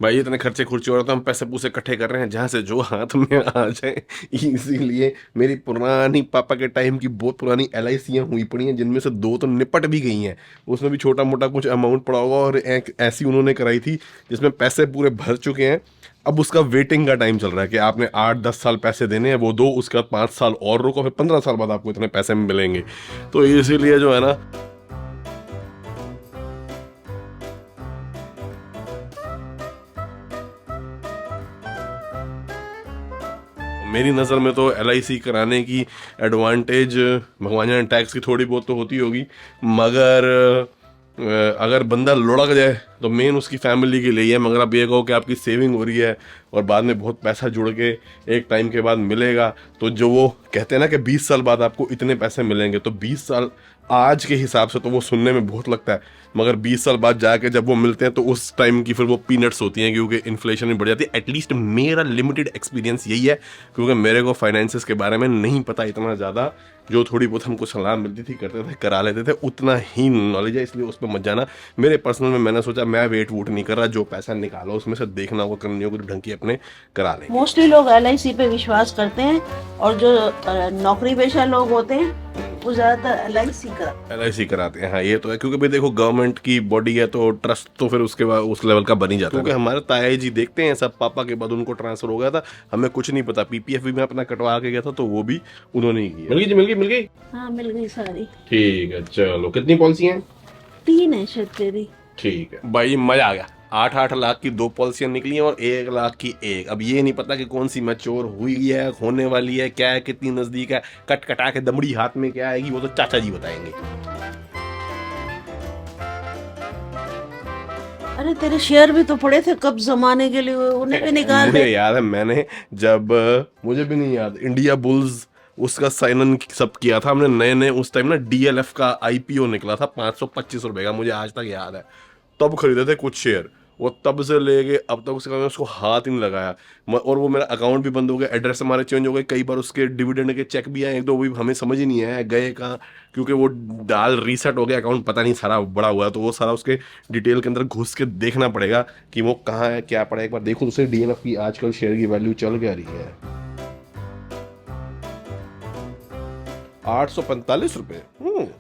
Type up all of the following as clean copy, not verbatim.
भाई इतने खर्चे खुर्चे हो रहे तो हम पैसे पूसे इकट्ठे कर रहे हैं जहां से जो हाथ में आ जाए। इसीलिए मेरी पुरानी पापा के टाइम की बहुत पुरानी LICयाँ हुई पड़ी हैं, जिनमें से दो तो निपट भी गई हैं। उसमें भी छोटा मोटा कुछ अमाउंट पड़ा होगा, और एक ऐसी उन्होंने कराई थी जिसमें पैसे पूरे भर चुके हैं। अब उसका वेटिंग का टाइम चल रहा है कि आपने 8-10 साल पैसे देने हैं, वो दो, उसके बाद 5 साल और रुको, फिर 15 साल बाद आपको इतने पैसे मिलेंगे। तो इसीलिए जो है ना, मेरी नज़र में तो LIC कराने की एडवांटेज भगवान जाने टैक्स की थोड़ी बहुत तो होती होगी, मगर अगर बंदा लुढ़क जाए तो मेन उसकी फैमिली के लिए है। मगर आप ये कहो कि आपकी सेविंग हो रही है और बाद में बहुत पैसा जुड़ के एक टाइम के बाद मिलेगा, तो जो वो कहते हैं ना कि 20 साल बाद आपको इतने पैसे मिलेंगे, तो 20 साल आज के हिसाब से तो वो सुनने में बहुत लगता है, मगर 20 साल बाद जाके जब वो मिलते हैं तो उस टाइम की फिर वो पीनट्स होती हैं, क्योंकि इन्फ्लेशन भी बढ़ जाती है। एटलीस्ट मेरा लिमिटेड एक्सपीरियंस यही है, क्योंकि मेरे को फाइनेंसेस के बारे में नहीं पता इतना ज़्यादा। जो थोड़ी बहुत हमको सलाह मिलती थी, करते थे, करा लेते थे, उतना ही नॉलेज है, इसलिए उस पर मत जाना। मेरे पर्सनल में मैंने सोचा मैं वेट वूट नहीं कर रहा, जो पैसा निकालो उसमें से देखना होगा, करनी होगी तो ढंग की अपने करा लेंगे। मोस्टली लोग LIC पे विश्वास करते हैं, और जो नौकरी पेशा लोग होते हैं वो ज्यादातर LIC कराते हैं। हाँ ये तो है, क्योंकि भाई देखो गवर्नमेंट की बॉडी है तो ट्रस्ट तो फिर उसके बाद उस लेवल का बन ही जाता है। क्योंकि हमारे ताया जी देखते हैं सब, पापा के बाद उनको ट्रांसफर हो गया था, हमें कुछ नहीं पता। PPF भी मैं अपना कटवा के गया था, तो वो भी उन्होंने ही किया। मिल गई जी, मिल गई, मिल गई। हाँ मिल गई सारी। ठीक है, चलो कितनी पॉलिसी हैं? 3 है शायद तेरी। ठीक है भाई, मजा आ गया। 8-8 लाख की 2 पॉलिसियां निकली हैं और 1 लाख की एक। अब ये नहीं पता कि कौन सी मैच्योर हुई है, होने वाली है, क्या है, कितनी नजदीक है, कट कटा के दमड़ी हाथ में क्या आएगी, वो तो चाचा जी बताएंगे। अरे तेरे शेयर भी तो पड़े थे कब जमाने के लिए, उन्हें भी निकाल मुझे दे। याद है, मैंने जब, मुझे भी नहीं याद, इंडिया बुल्स उसका साइन इन सब किया था हमने नए नए। उस टाइम ना DLF का IPO निकला था 525 रुपए का, मुझे आज तक याद है। तब खरीदे थे कुछ शेयर, वो तब से लेके अब तक उसका मैंने उसको हाथ ही नहीं लगाया। और वो मेरा अकाउंट भी बंद हो गया, एड्रेस हमारे चेंज हो गए, कई बार उसके डिविडेंड के चेक भी आए, एक दो, वो भी हमें समझ ही नहीं आया गए कहाँ, क्योंकि वो डाल रीसेट हो गया अकाउंट, पता नहीं सारा बड़ा हुआ है, तो वो सारा उसके डिटेल के अंदर घुस के देखना पड़ेगा कि वो कहाँ है, क्या पड़ा है। एक बार देखो दूसरे DLF की आजकल शेयर की वैल्यू चल क्या रही है। 845 रुपए।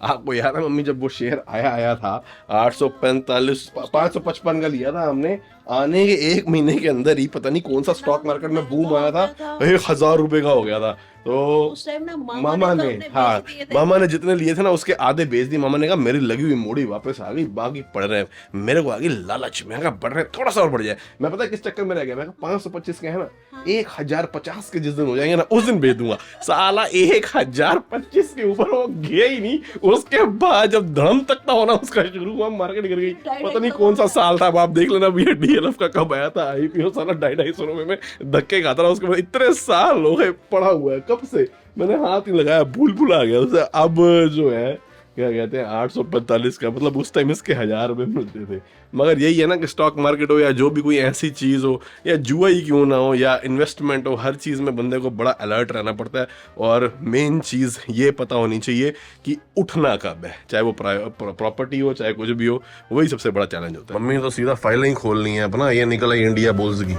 आपको याद है मम्मी जब वो शेयर आया आया था 845, 555 का लिया था हमने, आने के 1 महीने के अंदर ही पता नहीं कौन सा स्टॉक मार्केट में बूम आया था, 1000 रुपए का हो गया था। तो उस टाइम ना मामा तो ने, अपने हाँ, बेच दिए थे। मामा ने जितने लिए थे ना उसके आधे बेच दिए। मामा ने कहा मेरी लगी हुई मोड़ी वापस आ गई, बाकी पड़ रहे हैं। मेरे को आ गई लालच, मैं कहा बढ़ रहे हैं, थोड़ा सा और बढ़ जाए। मैं पता है किस चक्कर में रह गया, मैं कहा 525 के है ना, 1050 के जिस दिन हो जाएंगे ना उस दिन बेच दूंगा। साला 1025 के ऊपर वो गया ही नहीं। उसके बाद जब धर्म तक था होना उसका शुरू हुआ, मार्केट गिर गई। पता नहीं कौन सा साल था, अब आप देख लेना भैया DLF का कब आया था IPO, साला 250-250 रुपए में धक्के खाता रहा। उसके बाद इतने साल हो गए पड़ा हुआ है, कब से मैंने हाथ नहीं लगाया, भूल आ गया उसे। अब जो है क्या कहते हैं 845 का, मतलब उस टाइम इसके 1000 रुपए मिलते थे। मगर यही है ना कि स्टॉक मार्केट हो या जो भी कोई ऐसी चीज हो, या जुआ ही क्यों ना हो या इन्वेस्टमेंट हो, हर चीज में बंदे को बड़ा अलर्ट रहना पड़ता है। और मेन चीज ये पता होनी चाहिए कि उठना कब है, चाहे वो प्रॉपर्टी हो चाहे कुछ भी हो, वही सबसे बड़ा चैलेंज होता है। मम्मी तो सीधा फाइल ही खोलनी है अपना, ये निकल आई इंडिया बुल्स की।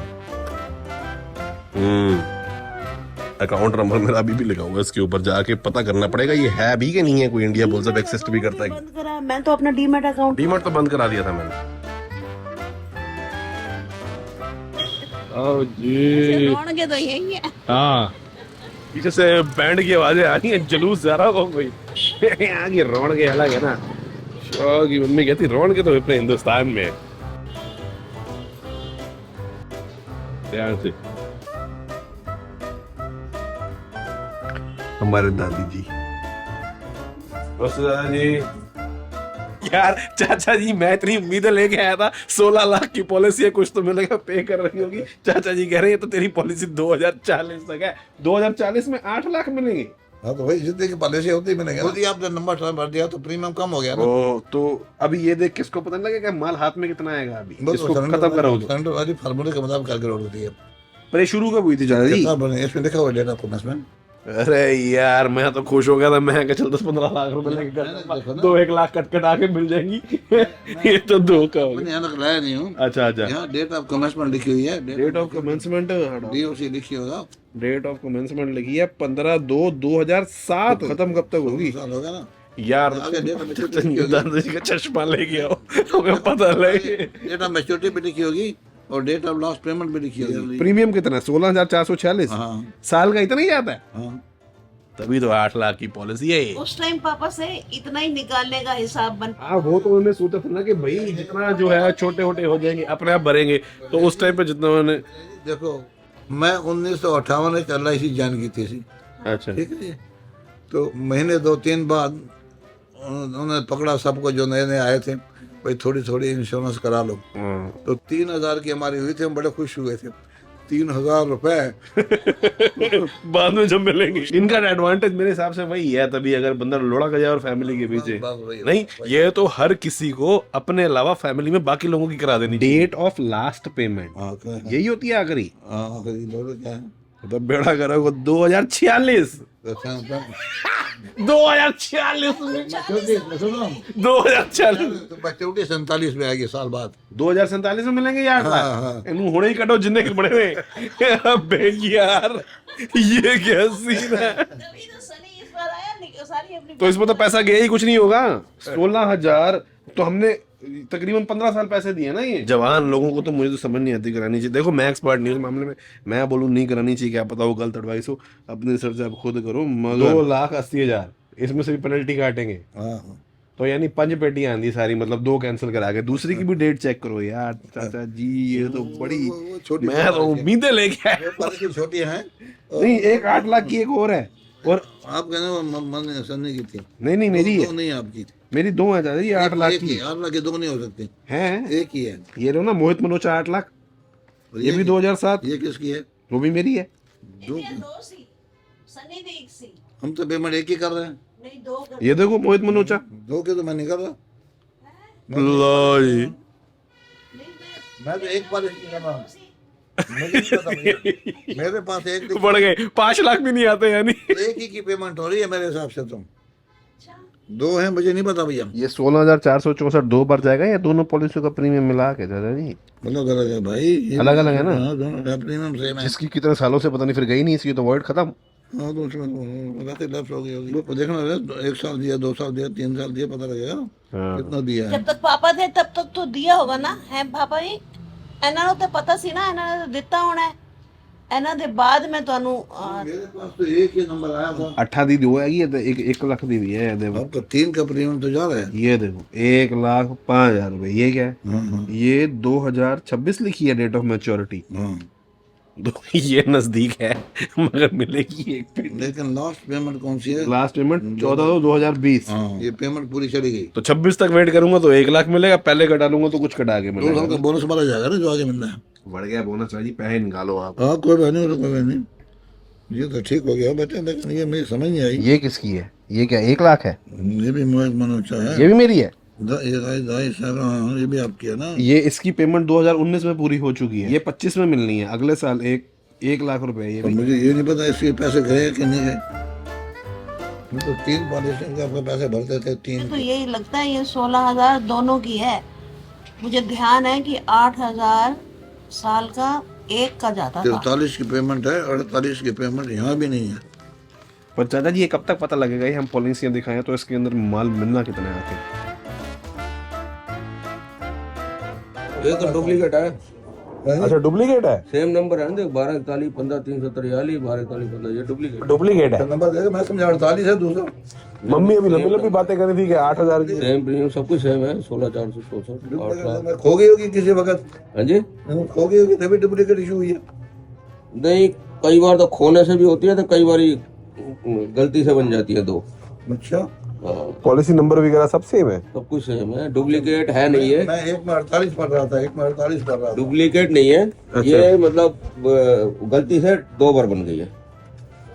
अकाउंट नंबर मेरा अभी भी लिखा हुआ है इसके ऊपर, जाके पता करना पड़ेगा ये है भी कि नहीं है, कोई इंडिया बुल्स अब एक्सिस्ट भी करता है। बंद करा, मैं तो अपना डीमैट अकाउंट डीमैट तो बंद करा दिया था मैंने। आओ जी, रौनक तो यही है। हाँ, पीछे से बैंड की आवाजें आ रही है, जुलूस जा रहा होगा कोई। यहाँ की रौनक अलग है ना। शो की मम्मी कहती रौनक तो अपने हिंदुस्तान में है। ध्यान से, हमारे दादी जी, दादा जी। यार चाचा जी, मैं इतनी उम्मीदें लेके आया था, 16 लाख की पॉलिसी है, कुछ तो मिलेगा, पे कर रही होगी। चाचा जी कह रहे हैं तो तेरी पॉलिसी 2040 तक है, 2040 में 8 लाख मिलेंगे। हाँ तो भाई जितने की पॉलिसी होती है मिलेगा। बोल आपने नंबर भर दिया तो प्रीमियम कम हो गया ना। ओ, तो अभी ये देख किसको पता नहीं लगेगा माल हाथ में कितना आएगा। अभी इसको खत्म करो, सरेंडर वाली फार्मूले के मुताबिक कैलकुलेट होती है। पर ये शुरू कब हुई थी चाचा जी? कितना बने इसमें लिखा हुआ डेटा आपको इसमें। अरे यार मैं तो खुश हो गया था, मैं चल 10-15 लाख रुपए लेके देखो ना। 2-1 लाख कट कटा के मिल जाएंगी। ये तो धोखा हो मैंने गया। यहाँ तक लाया नहीं हूँ। अच्छा अच्छा, यहाँ डेट ऑफ कमेंसमेंट लिखी हुई है, डेट ऑफ कमेंसमेंट, DOC लिखी होगा। डेट ऑफ कमेंसमेंट लिखी है 15/2/2007। खत्म कब तक होगी साल होगा ना यार? आगे डेट ऑफ मैच्योरिटी लिखी होगी। दादाजी का चश्मा लेके आओ, हमें पता लगे। डेट ऑफ मैच्योरिटी भी लिखी होगी और डेट ऑफ लास्ट पेमेंट भी लिखी होगी। प्रीमियम कितना? 16,446 हाँ साल का, इतना ही आता है? हाँ। तभी तो 8 लाख की पॉलिसी है ये। उस टाइम पापा से इतना ही निकालने का हिसाब बन। हाँ वो तो उन्होंने सोचा था ना कि भाई जितना जो है छोटे छोटे हो जाएंगे अपने आप भरेंगे, तो उस टाइम पे जितना उन्होंने। देखो मैं 1958 में LIC ज्वाइन की थी। अच्छा ठीक है जी। तो महीने 2-3 बाद उन्होंने पकड़ा सबको जो नए नए आए थे, भाई थोड़ी थोड़ी इंश्योरेंस करा लो। हाँ। तो 3,000 की हमारी हुई थी, हम बड़े खुश हुए थे। 3,000 रुपए बाद में जब मिलेंगे। इनका एडवांटेज मेरे हिसाब से वही है, तभी अगर बंदा लोड़ा का जाए और फैमिली के पीछे बस वही- नहीं, ये तो हर किसी को अपने अलावा फैमिली में बाकी लोगों की करा देनी। डेट ऑफ लास्ट पेमेंट हाँ क्या है? यही होती है आखिरी, हाँ आखिरी बोलो क्या है? तो बेड़ा करोगे 2046। तो क्या- 2046 में, सुनो, 2046 तो मैच्योरिटी 47 में आएगी साल बाद। 2047 में मिलेंगे यार। हाँ, हाँ। इन्हों होने ही कटो जिन्ने के बड़े हुए। अबे यार ये क्या सीन है? तभी तो सनी इस बार आया सारी अपनी। तो इसमें तो पैसा गया ही कुछ नहीं होगा। 16,000 तो हमने तकरीबन 15 साल पैसे दिए ना। ये जवान लोगों को तो मुझे तो समझ नहीं आती करानी चाहिए। देखो मैं एक्सपर्ट नहीं हूँ इस मामले में, मैं बोलूँ नहीं करानी चाहिए, क्या पता वो गलत एडवाइस हो, अपनी रिसर्च आप खुद करो। मगर 2,80,000 इसमें से भी पेनल्टी काटेंगे, हाँ तो यानी 5 पेटियां आंदी सारी, मतलब 2 कैंसिल करा के दूसरी की भी डेट चेक करो यार। चाचा जी ये तो बड़ी, वो छोटी मैं तो उम्मीदें लेके आया। पॉलिसी छोटी है। नहीं एक 8 लाख की एक और है, और आप कहने वो मन सन्नी की थी। नहीं नहीं मेरी दो है, नहीं आपकी थी। मेरी 2 है चाचा जी, 8 लाख एक की ही 8 लाख की 2 नहीं हो सकती, है। एक ही है। ये लो ना मोहित मनोचा 8 लाख, और ये भी 2007, ये किसकी है? वो भी मेरी है। दो दो सी सनी भी एक सी हम तो पेमेंट एक ही कर रहे हैं। नहीं दो कर। ये देखो मोहित मनोचा। 2 के तो मैं नहीं कर रहा। लो जी, नहीं मैं तो एक पॉलिसी कर रहा हूँ। मुझे नहीं पता भैया। मेरे पास एक बढ़ गए 5 लाख भी नहीं आते यानी। एक ही की पेमेंट हो रही है मेरे हिसाब से। तो 2 हैं, मुझे नहीं पता भैया। ये 16,464 2 बार जाएगा या दोनों पॉलिसियों का प्रीमियम मिला के चाचा जी? अलग अलग है भाई, अलग अलग है ना? हाँ, दोनों का प्रीमियम सेम है। जिसकी कितने सालों से पता नहीं फिर गई नहीं, इसकी तो वॉइड खत्म। हाँ तो उसमें रास्ते लैप्स हो गई होगी। वो देखना है, 1 साल दिया, 2 साल दिया, 3 साल दिया, पता लगेगा ना हाँ। कितना दिया है। जब तक पापा थे तब तक तो दिया होगा ना है पापा जी। ਇਹਨਾਂ ਨੂੰ ਤੇ ਪਤਾ ਸੀ ਨਾ ਇਹਨਾਂ ਨੇ ਦਿੱਤਾ ਹੋਣਾ ਹੈ। ਇਹਨਾਂ ਦੇ ਬਾਅਦ ਮੈਂ ਤੁਹਾਨੂੰ मेरे पास तो एक ही नंबर आया था। 8 दी दो है, ये 1 लाख दी भी है। देखो आपका 3 का प्रीमियम तो जा रहा है। ये देखो 1,05,000 रुपए, ये क्या है? हाँ हाँ ये 2026 लिखी है डेट ऑफ मैच्योरिटी। हाँ। ये नजदीक है मगर मिलेगी एक पे। लेकिन लास्ट पेमेंट कौन सी है? Last payment 14/2/2020। हाँ ये पेमेंट पूरी चली गई। तो 26 तक वेट करूंगा तो 1 लाख मिलेगा, पहले कटा लूंगा तो कुछ कटा के 2 साल मिलेगा। का बोनस मारा जाएगा ना जो आगे मिलना है। बढ़ गया बोनस चाहिए, पैसे निकालो आप। हाँ कोई बात नहीं, कोई बात नहीं। ये तो ठीक हो गया बेटे, लेकिन ये मेरी समझ नहीं आई। ये किसकी है? ये क्या 1 लाख है? ये भी मोहित मनोचा है। ये भी मेरी है। ये दाई साहब, हाँ, ये भी आपकी है ना। ये इसकी पेमेंट 2019 में पूरी हो चुकी है, ये 25 में मिलनी है, अगले साल 1 लाख रुपए। ये तो मुझे ये नहीं पता इसके पैसे गए कि नहीं गए। ये तो 3 पॉलिसी के आपके पैसे भरते थे, 3 तो यही लगता है ये 16,000 दोनों की है। मुझे ध्यान है कि 8,000 साल का एक का जाता था। 43 की पेमेंट है, 48 की पेमेंट यहाँ भी नहीं है। पर चाचा जी ये कब तक पता लगेगा? ये हम पॉलिसियां दिखाएं तो इसके अंदर माल मिलना कितना है आखिर? ये तो डुप्लीकेट है। अच्छा डुप्लीकेट है, सेम नंबर है ना, देख 12 41 15 343 12 41 15, ये डुप्लीकेट। डुप्लीकेट है। नंबर देखो, मैं समझा 48 है दूसरा। मम्मी अभी लंबी लंबी बातें कर रही थी कि 8,000 की। सेम प्रीमियम सब कुछ सेम है, 16,464 8 लाख। खो गई होगी किसी वक्त, हाँ जी, खो गई होगी तभी डुप्लीकेट इशू हुई है। नहीं कई बार तो खोने से भी होती है, तो कई बार गलती से बन जाती है 2। अच्छा हाँ, पॉलिसी नंबर वगैरह सब सेम है। सब कुछ सेम है, डुप्लीकेट है नहीं है, मैं एक में 48 पढ़ रहा था, एक में 48 पढ़ रहा था। डुप्लीकेट नहीं है ये, मतलब गलती से 2 बार बन गई है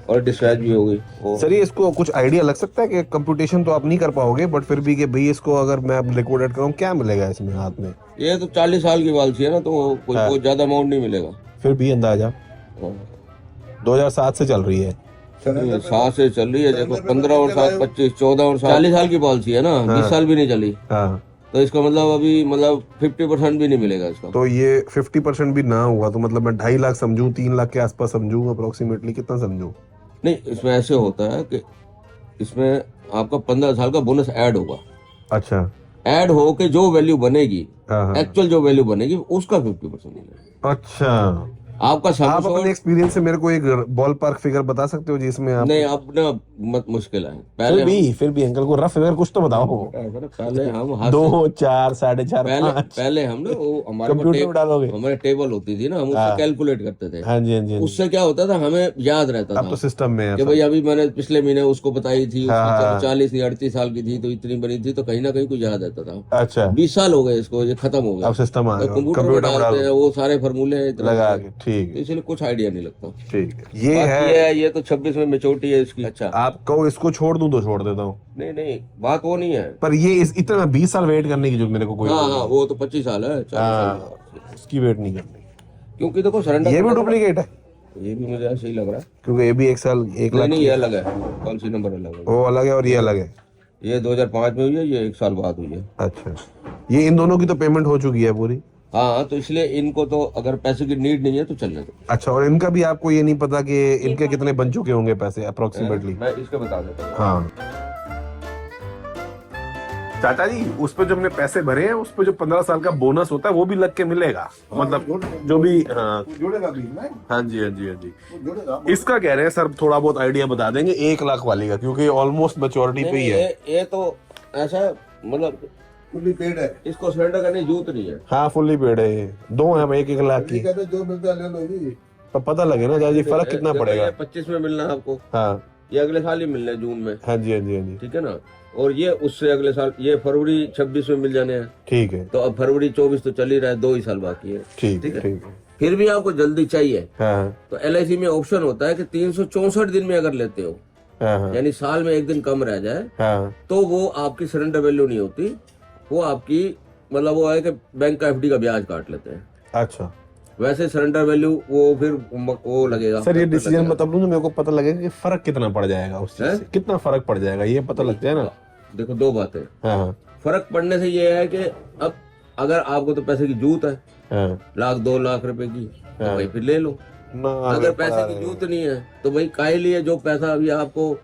और डिस्पैच भी हो गई। और सर ये इसको कुछ आइडिया लग सकता है कि कंप्यूटेशन तो आप नहीं कर पाओगे, बट फिर भी कि भाई इसको अगर मैं अब लिक्विडेट करूँ क्या मिलेगा इसमें हाथ में? ये तो 40 साल की पॉलिसी है ना, तो कोई बहुत ज्यादा अमाउंट नहीं मिलेगा। फिर भी अंदाजा हाँ। 2007 से चल रही है। सात से चल रही है, देखो 15 और 7 25 14 और 40 साल की पॉलिसी है ना, 20 साल भी नहीं चली, हाँ, तो इसका मतलब अभी मतलब 50% भी नहीं मिलेगा इसका। तो ये 50% भी ना हुआ तो मतलब मैं 2.5 लाख समझूं, 3 लाख के आसपास समझूं, अप्रोक्सीमेटली कितना समझूं? नहीं, इसमें ऐसे होता है कि इसमें आपका 15 साल का बोनस ऐड होगा, अच्छा, ऐड हो के जो वैल्यू बनेगी, हाँ हाँ, एक्चुअल जो वैल्यू बनेगी उसका 50% मिलेगा। अच्छा। आपका आप सब अपने एक्सपीरियंस से मेरे को एक बॉल पार्क फिगर बता सकते हो जिसमें आप? नहीं, अपना मत मुश्किल है। फिर भी अंकल को रफ फिगर कुछ तो बताओ। पहले हम 2 4 4.5 5 पहले हम ना वो हमारे कंप्यूटर में डालोगे? हमारे टेबल होती थी ना, हम उससे कैलकुलेट करते थे। हाँ जी, हाँ जी, हाँ जी। उससे क्या होता था, हमें याद रहता अब था तो सिस्टम में है कि सब। भाई अभी मैंने पिछले महीने उसको बताई थी, हाँ, उसकी हाँ। 40 या 38 साल की थी तो इतनी बनी थी, तो कहीं ना कहीं कुछ याद रहता था। अच्छा, 20 साल हो गए इसको, ये खत्म हो गया। अब सिस्टम आ तो गया, कंप्यूटर में कंप्यूटर में डालते हैं, डालो, वो सारे फॉर्मूले इतने लगा सारे, के, ठीक तो है, इसलिए कुछ आइडिया नहीं लगता। ठीक है। ये बाकी है, ये तो 26 में मेच्योरिटी है इसकी। अच्छा, आप कहो इसको छोड़ दूं तो छोड़ देता हूँ, नहीं नहीं, बात वो नहीं है। पर ये इतना 20 साल वेट करने की जो मेरे को कोई हाँ वो हाँ, नहीं वो तो 25 साल है, 40 साल है। की। उसकी वेट नहीं करनी। क्योंकि देखो सरेंडर ये भी डुप्लीकेट है, ये भी मुझे ऐसे ही लग रहा है। क्योंकि ये भी 1 साल 1 नहीं लाख नहीं, की ये है। अलग है, पॉलिसी नंबर अलग है। वो अलग है और ये अलग है। ये 2005 में हुई है, ये 1 साल बाद हुई है। अच्छा, ये इन दोनों की तो पेमेंट हो चुकी है पूरी? हाँ, तो इसलिए इनको तो अगर पैसे की नीड नहीं है तो चलने दो। अच्छा, और इनका भी आपको ये नहीं पता कि इनके कितने बन चुके होंगे पैसे अप्रोक्सीमेटली? मैं इसका बता देता हूँ। हाँ चाचा जी, उस पे जो हमने पैसे भरे हैं उस पे जो 15 साल का बोनस होता है वो भी लग के मिलेगा, मतलब जो भी। हाँ जुड़ेगा भी ना, हाँ जी, हाँ जी, हाँ जी। जुड़ेगा। इसका कह रहे हैं सर, थोड़ा बहुत आइडिया बता देंगे 1 लाख वाली का, क्योंकि ऑलमोस्ट मैच्योरिटी पे ही है। ये तो ऐसा मतलब फुल्ली पेड है, इसको सरेंडर करने की जरूरत नहीं है। हाँ, फुल्ली पेड है ये। 2 है 1 लाख की, कहते जो मिलता है ले लो जी। तो पता लगे ना चाचा जी फर्क कितना देखो, पड़ेगा। ये 25 में मिलना है आपको, हाँ ये अगले साल ही मिलना है जून में, हाँ जी, हाँ जी, हाँ जी, ठीक है ना। और ये उससे अगले साल, ये फरवरी 26 में मिल जाने हैं, ठीक है, तो अब फरवरी 24 तो चल ही रहा है, 2 ही साल बाकी है। ठीक है, ठीक है। ठीक है। फिर भी आपको जल्दी चाहिए हाँ तो LIC में ऑप्शन होता है कि 364 दिन में अगर लेते हो, हाँ हाँ यानी साल में 1 दिन कम रह जाए, हाँ, तो वो आपकी सरेंडर वैल्यू नहीं होती, वो आपकी मतलब वो है कि बैंक का FD का ब्याज काट लेते हैं। अच्छा वैसे सरेंडर वैल्यू वो फिर वो लगेगा सर, ये लगेगा। डिसीजन मतलब लूं तो मेरे को पता लगेगा कि फर्क कितना पड़ जाएगा उस चीज से, कितना फर्क पड़ जाएगा ये पता लग जाए ना। देखो 2 बातें, हाँ हाँ फर्क पड़ने से ये है कि अब अगर आपको तो पैसे की जरूरत है, हाँ 1-2 लाख रुपए की, तो भाई फिर ले लो। ना, अगर पैसे की जरूरत नहीं है तो भाई काहे लिए जो पैसा अभी आपको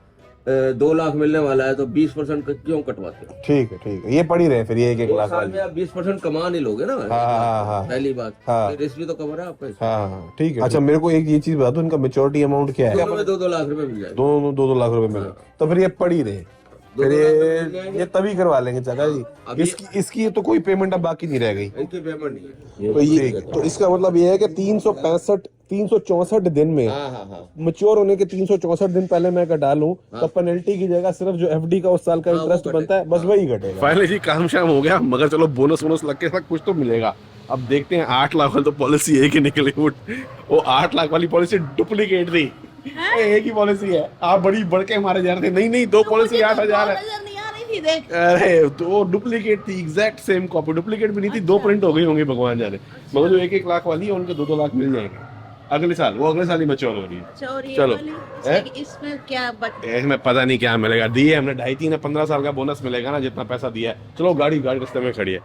2 लाख मिलने वाला है तो 20% क्यों कटवाते हो? ठीक है, ये पड़ी रहे फिर ये 1 लाख साल वाली। में आप 20% कमा नहीं लोगे ना। हाँ पहली बात, हाँ। रिस्क भी तो कवर है आपका। हाँ ठीक है। अच्छा, मेरे को एक ये चीज बता दो, इनका मेच्योरिटी अमाउंट क्या है? दोनों में 2-2 लाख रुपए मिल जाएगा। दोनों 2-2 लाख रुपए मिले तो फिर ये पड़ी रहे, फिर ये तभी करवा लेंगे चाचा जी। इसकी तो कोई पेमेंट अब बाकी नहीं रह गई, इनकी पेमेंट नहीं है। तो ये तो इसका मतलब ये है कि 364 दिन में हाँ। मैच्योर होने के 364 दिन पहले मैं कटा लूं तो पेनल्टी की जगह सिर्फ जो FD का उस साल का इंटरेस्ट बनता है बस वही घटेगा। फाइनली जी काम शाम हो गया, मगर चलो बोनस लग के साथ कुछ तो मिलेगा। अब देखते हैं 8 लाख वाली तो पॉलिसी एक ही निकली, वो 8 लाख वाली पॉलिसी डुप्लीकेट थी। एक ही पॉलिसी है, आप बड़ी बढ़ के हमारे जा रहे थे। नहीं 2 पॉलिसी 8,000 है। नहीं आ रही थी, देख। अरे तो डुप्लीकेट थी, एग्जैक्ट सेम कॉपी, डुप्लीकेट भी नहीं थी, 2 प्रिंट हो गई होंगी भगवान जाने। मगर जो 1-1 लाख वाली है उनके 2-2 लाख मिल जाएंगे अगले साल, वो अगले साल ही मैच्योर हो रही है। चोरी चलो। वाली, इसमें क्या इसमें पता नहीं क्या मिलेगा, दिए हमने 2.5-3 15 साल का बोनस मिलेगा ना जितना पैसा दिया है। चलो गाड़ी रास्ते में खड़ी है।